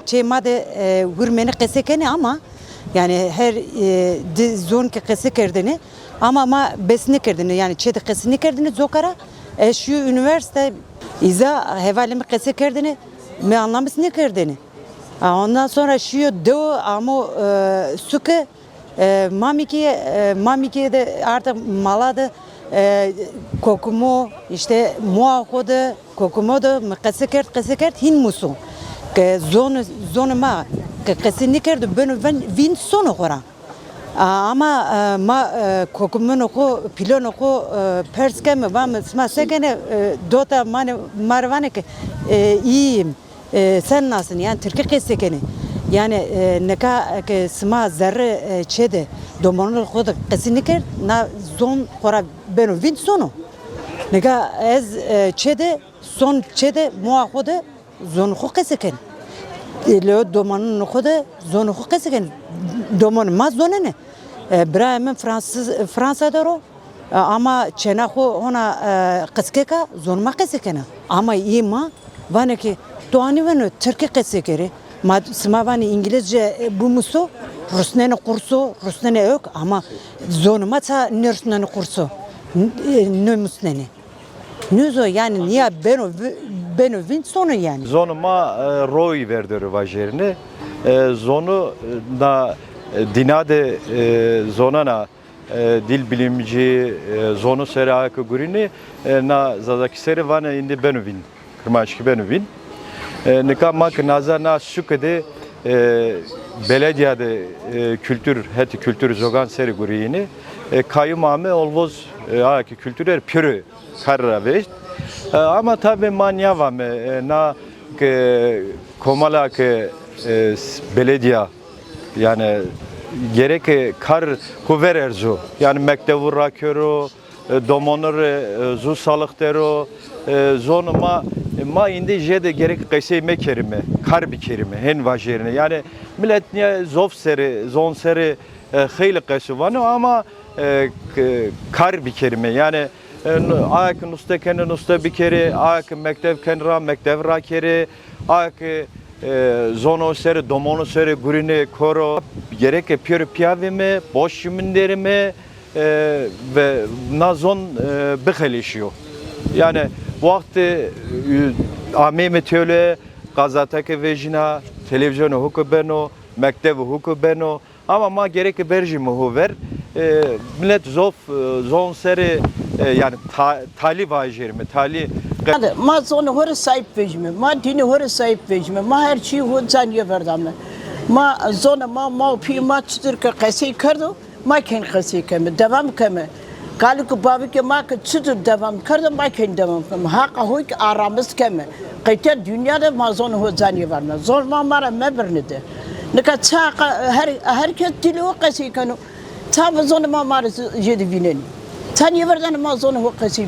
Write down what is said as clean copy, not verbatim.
Çemade vurmeni kesekeni ama yani her zon ki kesik erdini ama besini kerdini yani çete kesini kerdini zokara şu üniversite iza hevalimi kesik erdini me anlamış ne kerdini ondan sonra şu do ama suke mamiki de artık maladı kokumu işte muakodu kokumu da kesik erd hin musun که زون ما که کسی نکرد بنو وین سونو خورم اما ما کوکمونو کو پیلونو کو پرس کم بام ما سگنه دوتا ماروانه که iyiyim sen nasılsın yani Türkiye kesi kene yani neka ke sma zerre çede domonul kod kesi niker na zon khora beno vin sono neka ez çede son çede muakhode zon xo kesi kene لو دومان نخوده زون خو کسی کن دومان ما زونه نه برای من فرانسه دارو اما چنا خو هنا قسکه که زون ما کسی کنه اما iyi ma vane ki doğani vane Türkiye kesi kere ma sma vane İngilizce bu musu Rusnene kursu Rusnene yok ama zonuma ta ne Rusnene kursu ne musnene Nüzo yani niye beno vin sonu yani. Zonuma roy verdi vajerini. Zonu da dinade zonana dil bilimci zonu serayakı gurini na zadaki seri vana indi benovin. Kırmaşki benovin. Nikamak nazana şükede belediyede kültür zogan seri gurini kayyumame olvoz ayaki kültürer pürü karra veşt. Ama tabii manya var mı? Na komala ki belediye yani gerek kar kuver erzu yani mektebu rakero domonur zu salık dero zon ma indi jede gerek kayse mekerime kar bir kerime hen vajerine yani millet niye zof seri zon seri hayli kayse var ama kar bir kerime yani ayak nusta kendi nusta bir kere ayak mektep kenra mektep ra kere ayak zono seri domono seri gurine koro gerek piyör piyavime boş yümünlerime ve nazon bıkılışıyor yani bu vakti amime töle gazeteki vejina televizyonu hukubeno mektebi hukubeno ama ma gerek berjimi huver millet zon seri yani tali vajerimi tali ما زون هر سایب وجمه ما دین هر سایب وجمه ما هر چی هو زنی بردامه ما زون ما پی ما چطور که قصی کردو ما کن قصی کم دوام کم قالو که بابی که ما که چطور دوام کردم ما کن دوام کم حق هوی که آرامش کم قیت دنیا ده ما زون هو زنی برنه زون ما مرا مبرنده نکه تا هر کس دیلو قصی کنو تا زون ما مرا جدی بینن تانی بردن ما زون هو قصی